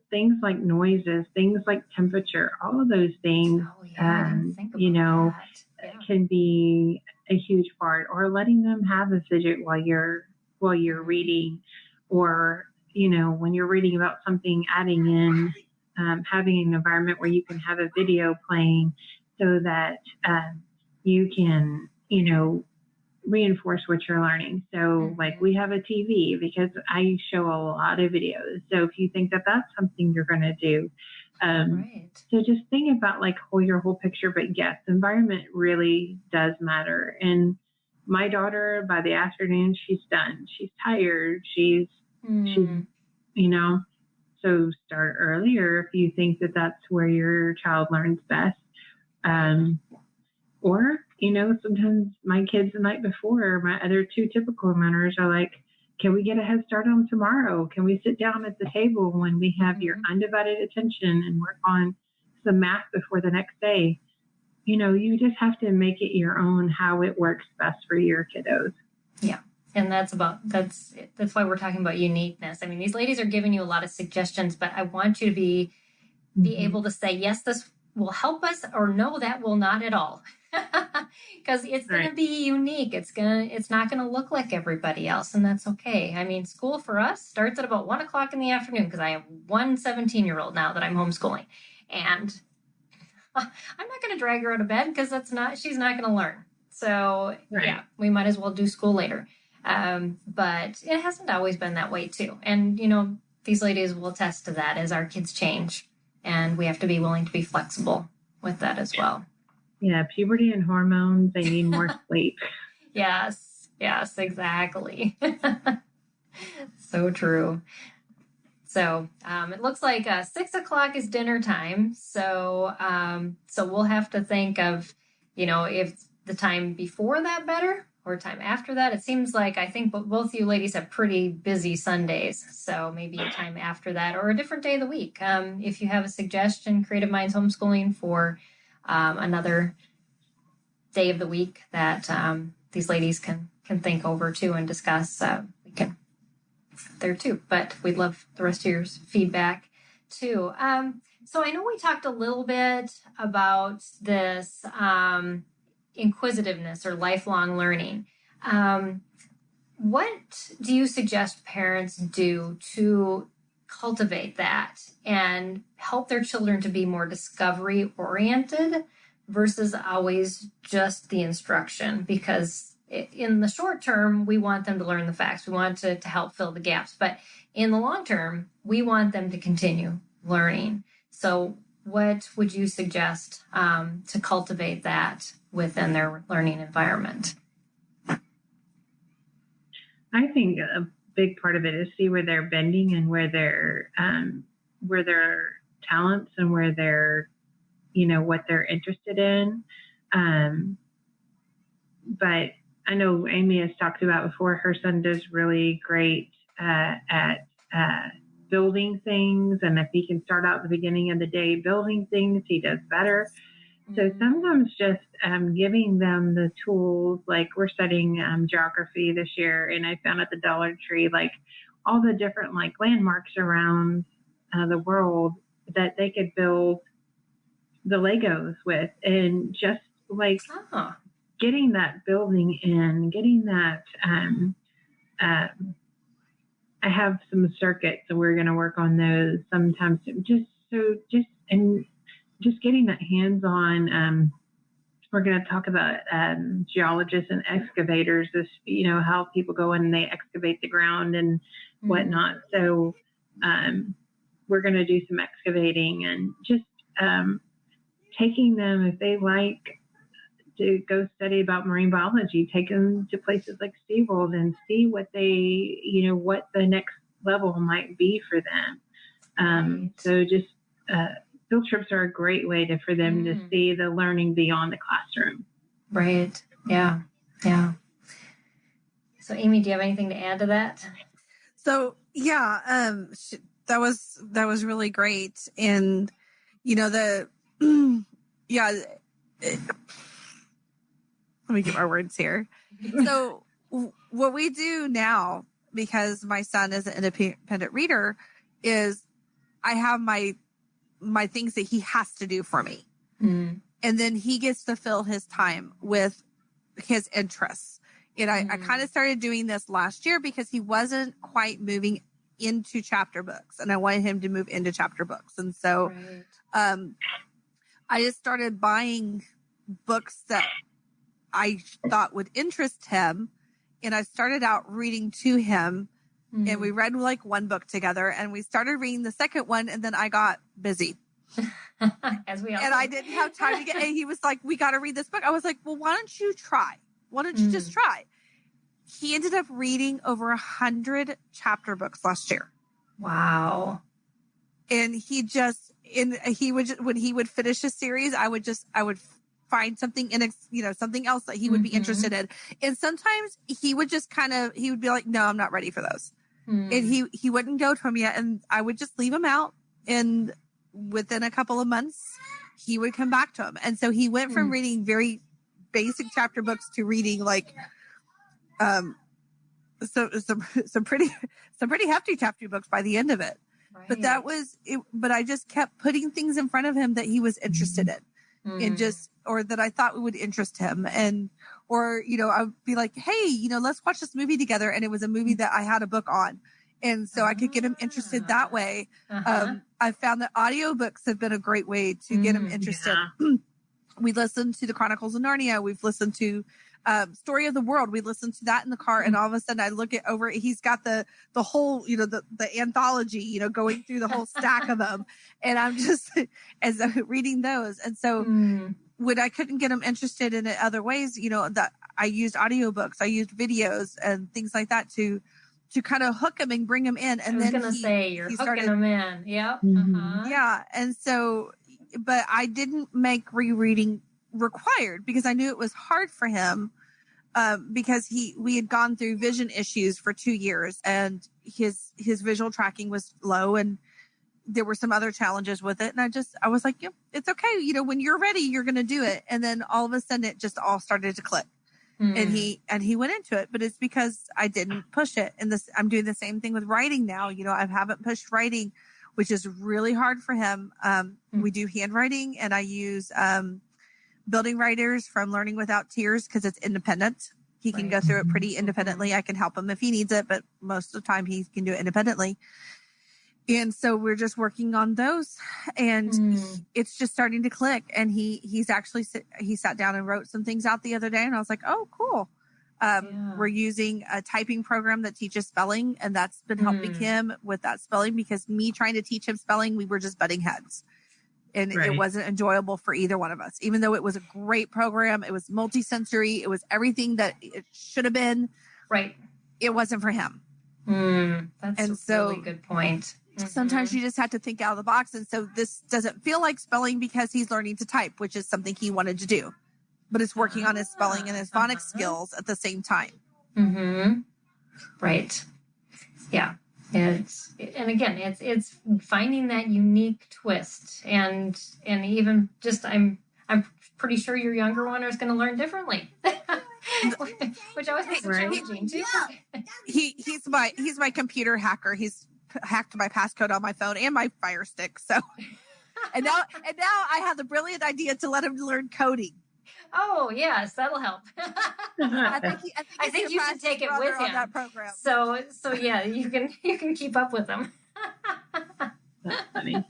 Things like noises, things like temperature, all of those things, can be a huge part. Or letting them have a fidget while you're reading, or, when you're reading about something, adding in, having an environment where you can have a video playing so that you can, reinforce what you're learning. So like we have a TV because I show a lot of videos. So if you think that that's something you're going to do, so just think about like your whole picture, but yes, environment really does matter. And my daughter, by the afternoon, she's done. She's tired. She's, so start earlier if you think that that's where your child learns best. Or, sometimes my kids the night before, my other two typical learners are like, can we get a head start on tomorrow? Can we sit down at the table when we have your undivided attention and work on some math before the next day? You just have to make it your own, how it works best for your kiddos. Yeah. And that's why we're talking about uniqueness. I mean, these ladies are giving you a lot of suggestions, but I want you to be able to say, yes, this will help us, or no, that will not at all. Because it's going to be unique. It's not going to look like everybody else. And that's okay. I mean, school for us starts at about 1:00 in the afternoon because I have one 17-year-old now that I'm homeschooling. And I'm not going to drag her out of bed because she's not going to learn. So yeah, we might as well do school later. But it hasn't always been that way too. And, these ladies will attest to that as our kids change, and we have to be willing to be flexible with that as well. Yeah, puberty and hormones, they need more sleep. Yes, exactly. So true. So it looks like 6:00 is dinner time. So we'll have to think of, if the time before that better or time after that. It seems like I think both you ladies have pretty busy Sundays. So maybe a time after that or a different day of the week. If you have a suggestion, Creative Minds Homeschooling for another day of the week that these ladies can think over too and discuss, we can there too. But we'd love the rest of your feedback too. So I know we talked a little bit about this inquisitiveness or lifelong learning. What do you suggest parents do to cultivate that and help their children to be more discovery oriented versus always just the instruction? Because in the short term, we want them to learn the facts. We want to help fill the gaps. But in the long term, we want them to continue learning. So what would you suggest to cultivate that within their learning environment? I think a big part of it is see where they're bending and where their talents and where they're, what they're interested in. But I know Amy has talked about before, her son does really great at building things. And if he can start out at the beginning of the day building things, he does better. So sometimes just giving them the tools, like we're studying geography this year, and I found at the Dollar Tree, like all the different like landmarks around the world that they could build the Legos with, and just like getting that building in, getting that. I have some circuits, so we're going to work on those sometimes. Just getting that hands-on. We're going to talk about geologists and excavators, how people go in and they excavate the ground and whatnot. So we're going to do some excavating, and just taking them, if they like to go study about marine biology, take them to places like SeaWorld and see what what the next level might be for them. So just field trips are a great way for them to see the learning beyond the classroom. Right. Yeah. Yeah. So Amy, do you have anything to add to that? So yeah, that was really great. And, let me get my words here. So what we do now, because my son is an independent reader, is I have my things that he has to do for me. And then he gets to fill his time with his interests. And I kind of started doing this last year because he wasn't quite moving into chapter books, and I wanted him to move into chapter books. And so I just started buying books that I thought would interest him. And I started out reading to him, and we read like one book together, and we started reading the second one. And then I got busy. As we all and I didn't have time to get, and he was like, we got to read this book. I was like, well, why don't you try? Why don't you just try? He ended up reading over 100 chapter books last year. Wow. And when he would finish a series, I would find something something else that he would be interested in. And sometimes he would just he would be like, no, I'm not ready for those. And he wouldn't go to them yet. And I would just leave him out. And within a couple of months, he would come back to him. And so he went from reading very basic chapter books to reading like, some pretty hefty chapter books by the end of it. Right. But that was it. But I just kept putting things in front of him that he was interested in. And or that I thought would interest him. And, or, I would be like, hey, let's watch this movie together. And it was a movie that I had a book on. And so I could get him interested that way. I found that audiobooks have been a great way to get him interested. Yeah. We listened to the Chronicles of Narnia. We've listened to Story of the World. We listened to that in the car. And all of a sudden I look at over, he's got the whole, the anthology, going through the whole stack of them. And I'm just as I'm reading those. And so when I couldn't get him interested in it other ways, that I used audiobooks, I used videos and things like that to kind of hook him and bring him in. And then you're hooking him in. Yep. Yeah. And so, but I didn't make rereading required because I knew it was hard for him. Because we had gone through vision issues for 2 years, and his visual tracking was low, and there were some other challenges with it. And I was like, yeah, it's okay. When you're ready, you're going to do it. And then all of a sudden it just all started to click. And he went into it, but it's because I didn't push it. And I'm doing the same thing with writing now. I haven't pushed writing, which is really hard for him. We do handwriting, and I use, building writers from Learning Without Tears because it's independent. He can go through it pretty independently. I can help him if he needs it, but most of the time he can do it independently. And so we're just working on those, and it's just starting to click. And he sat down and wrote some things out the other day, and I was like, oh, cool. We're using a typing program that teaches spelling, and that's been helping him with that spelling, because me trying to teach him spelling, we were just butting heads. And it wasn't enjoyable for either one of us, even though it was a great program. It was multisensory. It was everything that it should have been. Right. It wasn't for him. That's a really good point. Sometimes you just have to think out of the box. And so this doesn't feel like spelling because he's learning to type, which is something he wanted to do, but it's working on his spelling and his phonics skills at the same time. Right. Yeah. It's finding that unique twist, and even just I'm pretty sure your younger one is going to learn differently, which always makes it challenging too. He's my computer hacker. He's hacked my passcode on my phone and my Fire Stick. So, and now I have the brilliant idea to let him learn coding. Oh yes, that'll help. I think you should take it with him. That program. So yeah, you can keep up with him. That's funny.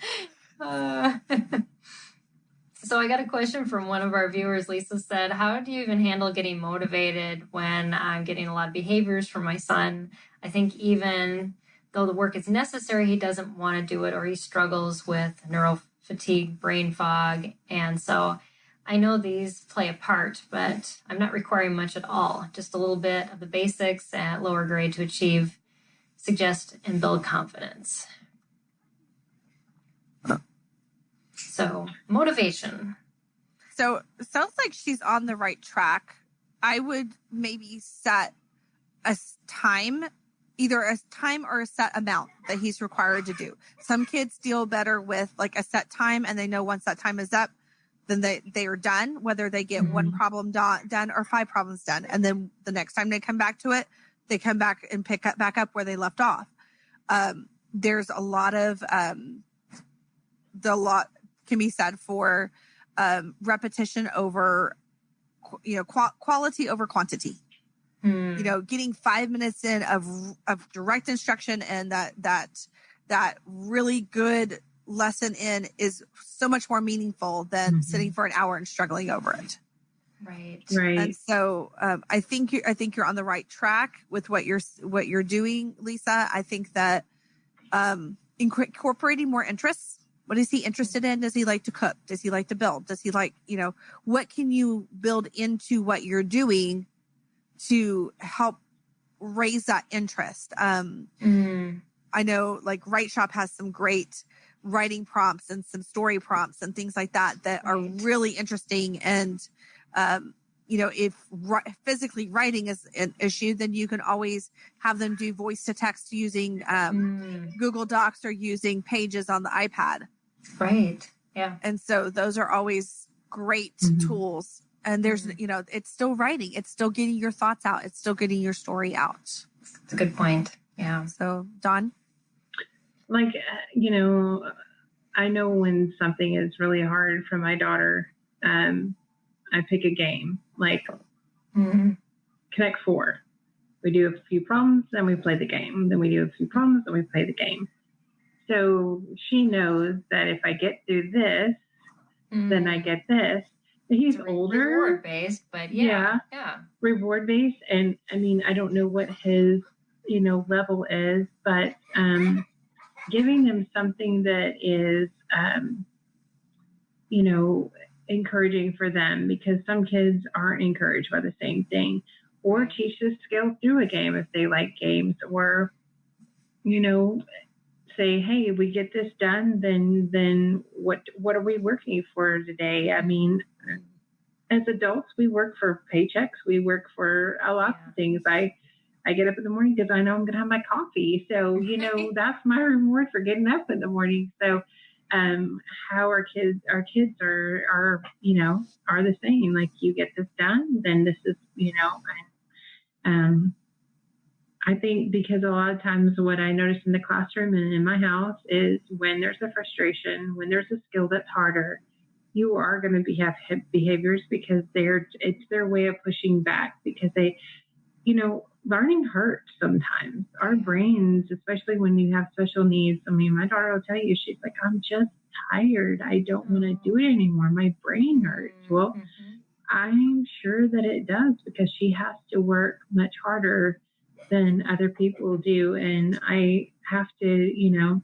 So I got a question from one of our viewers. Lisa said, "How do you even handle getting motivated when I'm getting a lot of behaviors from my son? I think even though the work is necessary, he doesn't want to do it, or he struggles with neural fatigue, brain fog, and so." I know these play a part, but I'm not requiring much at all. Just a little bit of the basics at lower grade to achieve, suggest, and build confidence. So, motivation. So, sounds like she's on the right track. I would maybe set a time, either a time or a set amount that he's required to do. Some kids deal better with like a set time, and they know once that time is up, then they are done, whether they get one problem done or 5 problems done. And then the next time they come back to it, they come back and pick up back up where they left off. There's a lot of, can be said for, repetition over, quality over quantity. Getting 5 minutes in of direct instruction and that really good lesson in is so much more meaningful than sitting for an hour and struggling over it. Right. And so I think you're on the right track with what you're doing, Lisa. I think that incorporating more interests. What is he interested in? Does he like to cook? Does he like to build? Does he like, what can you build into what you're doing to help raise that interest? I know like Write Shop has some great writing prompts and some story prompts and things like that are really interesting. And, if physically writing is an issue, then you can always have them do voice to text using Google Docs or using Pages on the iPad. Right. Yeah. And so those are always great tools. And there's, it's still writing. It's still getting your thoughts out. It's still getting your story out. That's a good point. Yeah. So, Dawn? Like, I know when something is really hard for my daughter, I pick a game, like Connect 4. We do a few problems, then we play the game. Then we do a few problems, then we play the game. So she knows that if I get through this, then I get this. He's older. Reward-based, but yeah. Reward-based. And, I don't know what his, level is, but giving them something that is, encouraging for them, because some kids aren't encouraged by the same thing, or teach the skill through a game if they like games, or, say, hey, we get this done, then what are we working for today? As adults, we work for paychecks. We work for a lot of things. I get up in the morning because I know I'm going to have my coffee. So, that's my reward for getting up in the morning. So, how our kids are the same. Like, you get this done, then this is, I think because a lot of times what I notice in the classroom and in my house is when there's a frustration, when there's a skill that's harder, you are going to have behaviors because it's their way of pushing back, because they, learning hurts sometimes. Our brains, especially when you have special needs. My daughter will tell you, she's like, I'm just tired. I don't want to do it anymore. My brain hurts. Well, I'm sure that it does, because she has to work much harder than other people do. And I have to,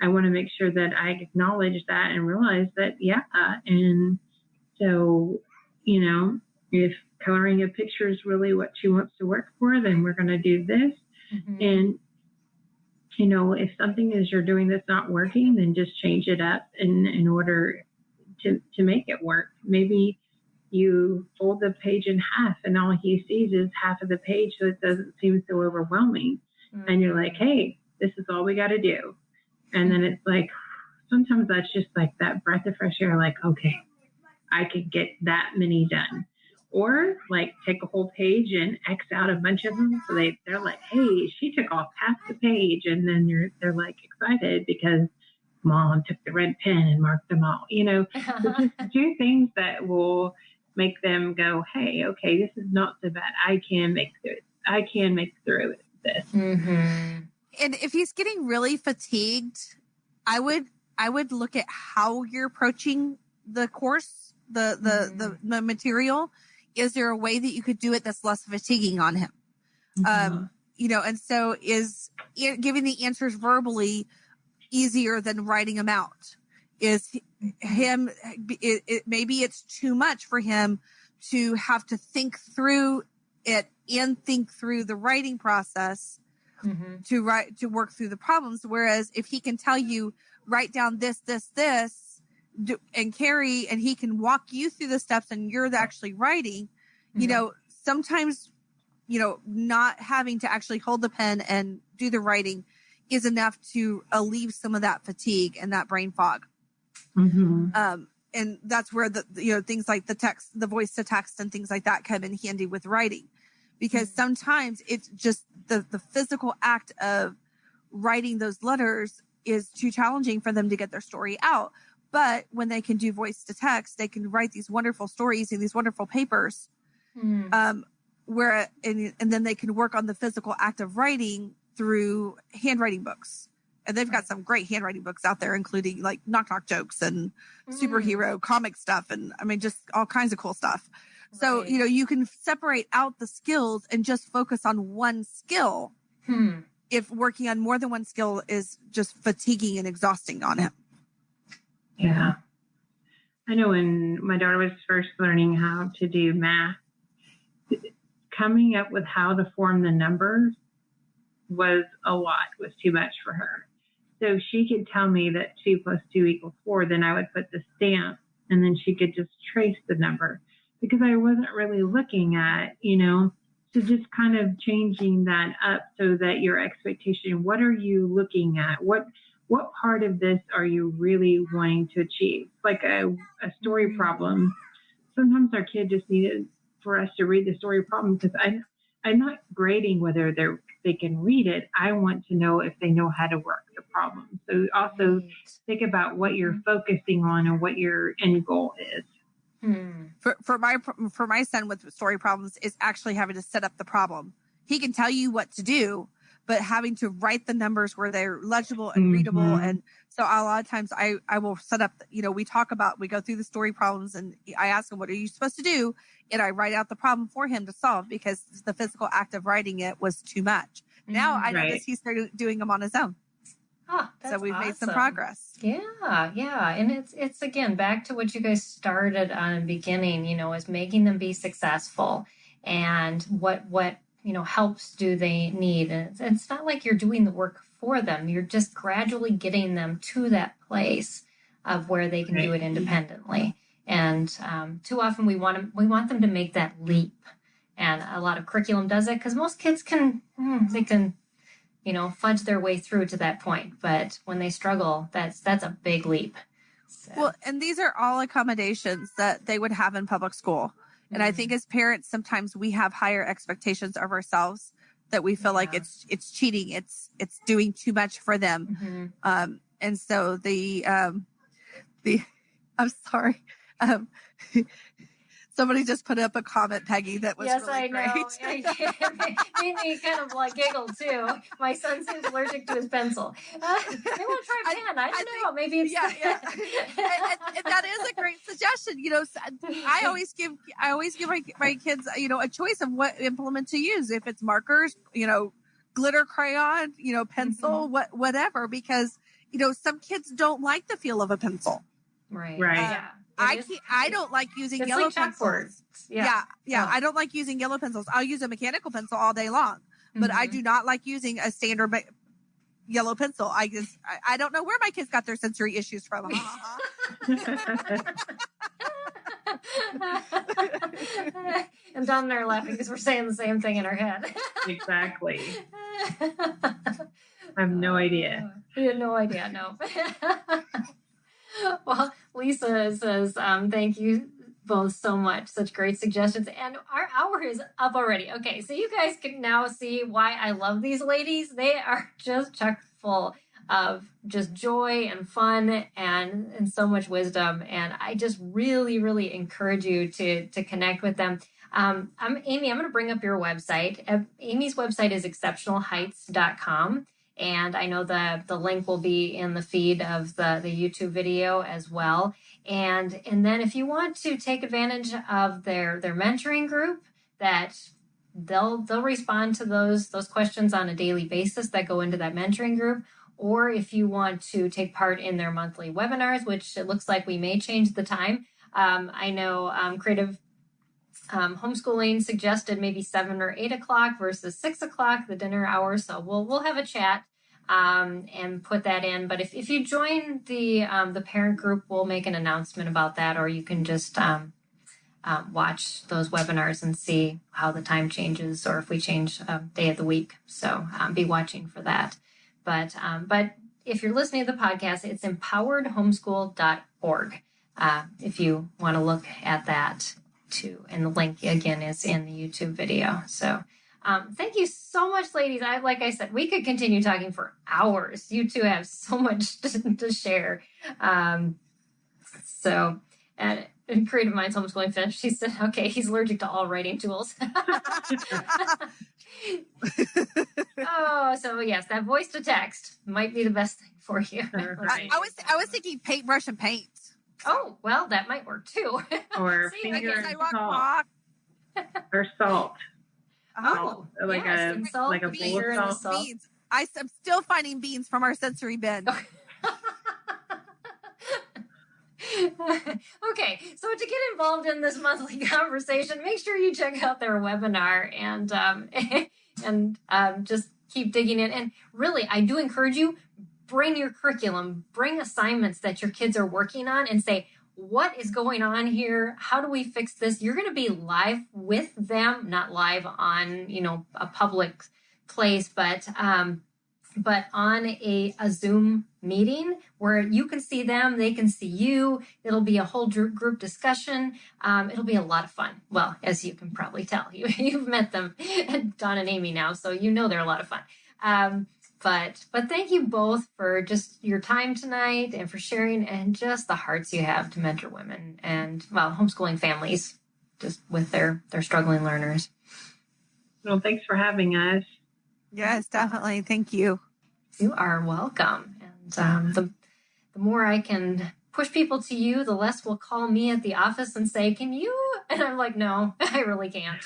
I want to make sure that I acknowledge that and realize that, and so, if coloring a picture is really what she wants to work for, then we're going to do this. And, if something is you're doing that's not working, then just change it up in order to make it work. Maybe you fold the page in half and all he sees is half of the page, so it doesn't seem so overwhelming. and you're like, hey, this is all we got to do. And then it's like, sometimes that's just like that breath of fresh air, like, okay, I could get that many done. Or like take a whole page and X out a bunch of them. So they're like, hey, she took off half the page. And then they're like excited because mom took the red pen and marked them all, so just do things that will make them go, hey, okay, this is not so bad. I can make through this. Mm-hmm. And if he's getting really fatigued, I would look at how you're approaching the course, the material. Is there a way that you could do it that's less fatiguing on him? Mm-hmm. And so is giving the answers verbally easier than writing them out? Is him, maybe it's too much for him to have to think through it and think through the writing process to work through the problems. Whereas if he can tell you, write down this, and carry, and he can walk you through the steps and you're actually writing, sometimes, not having to actually hold the pen and do the writing is enough to alleviate some of that fatigue and that brain fog. Mm-hmm. And that's where the things like the text, the voice to text and things like that come in handy with writing, because sometimes it's just the physical act of writing those letters is too challenging for them to get their story out. But when they can do voice to text, they can write these wonderful stories and these wonderful papers, and then they can work on the physical act of writing through handwriting books. And they've got some great handwriting books out there, including like knock knock jokes and superhero comic stuff. And I mean, just all kinds of cool stuff. Right. So, you can separate out the skills and just focus on one skill. If working on more than one skill is just fatiguing and exhausting on him. Yeah. I know when my daughter was first learning how to do math, coming up with how to form the numbers was too much for her. So she could tell me that 2 + 2 = 4, then I would put the stamp, and then she could just trace the number, because I wasn't really looking at, so just kind of changing that up so that your expectation, what are you looking at? What part of this are you really wanting to achieve? Like a story problem. Sometimes our kid just needed for us to read the story problem, because I'm not grading whether they can read it. I want to know if they know how to work the problem. So also think about what you're focusing on and what your end goal is. For my son with story problems is actually having to set up the problem. He can tell you what to do, but having to write the numbers where they're legible and readable. And so a lot of times I will set up, we go through the story problems, and I ask him, what are you supposed to do? And I write out the problem for him to solve, because the physical act of writing it was too much. Now I notice he started doing them on his own. Oh, that's so we've awesome. made some progress. Yeah. And it's again, back to what you guys started on in the beginning, is making them be successful, and what helps do they need. And it's not like you're doing the work for them. You're just gradually getting them to that place of where they can do it independently. And too often we want them to make that leap. And a lot of curriculum does it, because most kids can fudge their way through to that point. But when they struggle, that's a big leap. So. Well, and these are all accommodations that they would have in public school. And I think as parents, sometimes we have higher expectations of ourselves, that we feel like it's cheating. It's doing too much for them. And so I'm sorry. Somebody just put up a comment, Peggy, that was really great. Yes, I know. Made me kind of giggle too. My son seems allergic to his pencil. Maybe we'll try pen. I don't know. Maybe it's and that is a great suggestion. I always give my kids a choice of what implement to use. If it's markers, glitter crayon, pencil, whatever, because some kids don't like the feel of a pencil. Right. Yeah. I don't like using yellow pencils. Yeah. I don't like using yellow pencils. I'll use a mechanical pencil all day long, but I do not like using a standard yellow pencil. I don't know where my kids got their sensory issues from. And Dom and I are laughing because we're saying the same thing in our head. Exactly. I have no idea. You had no idea, no. Well, Lisa says, thank you both so much. Such great suggestions. And our hour is up already. Okay, so you guys can now see why I love these ladies. They are just chock full of just joy and fun and so much wisdom. And I just really, really encourage you to connect with them. I'm Amy. I'm going to bring up your website. Amy's website is exceptionalheights.com. And I know the link will be in the feed of the YouTube video as well. And then if you want to take advantage of their mentoring group, that they'll respond to those questions on a daily basis that go into that mentoring group. Or if you want to take part in their monthly webinars, which it looks like we may change the time. I know Creative Homeschooling suggested maybe 7 or 8 o'clock versus 6 o'clock, the dinner hour. So we'll have a chat and put that in. But if you join the parent group, we'll make an announcement about that, or you can just watch those webinars and see how the time changes, or if we change day of the week. So be watching for that. But if you're listening to the podcast, it's empoweredhomeschool.org if you want to look at that too. And the link, again, is in the YouTube video. So thank you so much, ladies. Like I said, we could continue talking for hours. You two have so much to share. So Creative Minds Homeschooling Finch, she said, okay, he's allergic to all writing tools. Oh, so yes, that voice to text might be the best thing for you. I was thinking paintbrush and paint. Oh, well, that might work too. Or See, finger I and rock. or salt. Oh, Like yes, a and salt, like a bowl vinegar, of and the salt. salt. Beans. I'm still finding beans from our sensory bin. Okay, so to get involved in this monthly conversation, make sure you check out their webinar and just keep digging in. And really, I do encourage you, bring your curriculum, bring assignments that your kids are working on, and say, what is going on here? How do we fix this? You're going to be live with them, not live on, a public place, but on a Zoom meeting where you can see them, they can see you. It'll be a whole group discussion. It'll be a lot of fun. Well, as you can probably tell, you've met them, Dawn and Amy, now, so you know they're a lot of fun. But thank you both for just your time tonight and for sharing, and just the hearts you have to mentor women and, well, homeschooling families just with their struggling learners. Well, thanks for having us. Yes, definitely. Thank you. You are welcome. And the more I can push people to you, the less will call me at the office and say, can you? And I'm like, no, I really can't.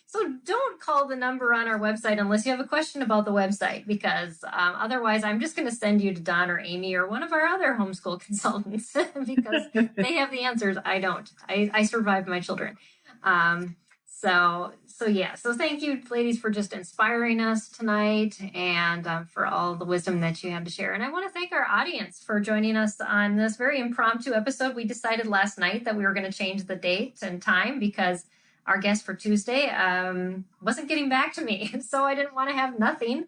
So don't call the number on our website unless you have a question about the website, because otherwise I'm just going to send you to Don or Amy or one of our other homeschool consultants because they have the answers. I don't. I survived my children. So thank you, ladies, for just inspiring us tonight, and for all the wisdom that you had to share. And I want to thank our audience for joining us on this very impromptu episode. We decided last night that we were going to change the date and time because our guest for Tuesday wasn't getting back to me, so I didn't want to have nothing.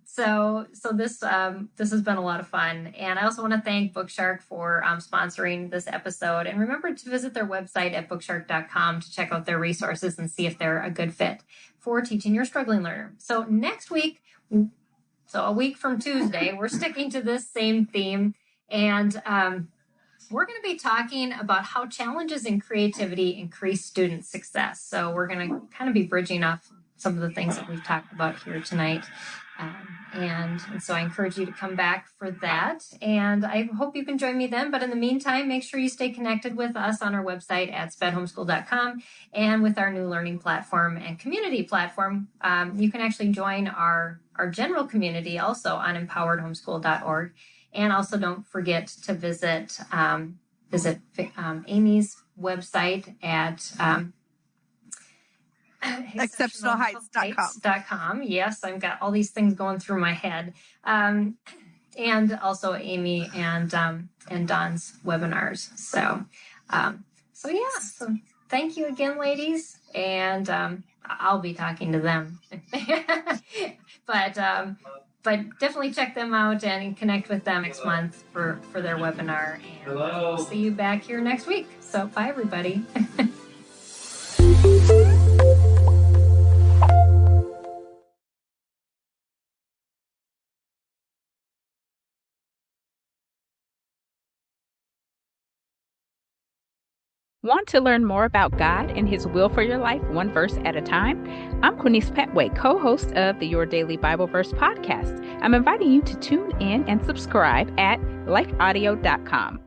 So this has been a lot of fun. And I also want to thank Bookshark for sponsoring this episode. And remember to visit their website at bookshark.com to check out their resources and see if they're a good fit for teaching your struggling learner. So next week, so a week from Tuesday, we're sticking to this same theme. And we're going to be talking about how challenges in creativity increase student success. So we're going to kind of be bridging off some of the things that we've talked about here tonight. And so I encourage you to come back for that. And I hope you can join me then. But in the meantime, make sure you stay connected with us on our website at spedhomeschool.com and with our new learning platform and community platform. You can actually join our general community also on empoweredhomeschool.org. And also don't forget to visit Amy's website at exceptionalheights.com. Yes, I've got all these things going through my head. And also Amy and Don's webinars. So thank you again, ladies. And I'll be talking to them. But definitely check them out and connect with them next month for their webinar. And we'll see you back here next week. So bye, everybody. Want to learn more about God and His will for your life, one verse at a time? I'm Quinice Petway, co-host of the Your Daily Bible Verse podcast. I'm inviting you to tune in and subscribe at lifeaudio.com.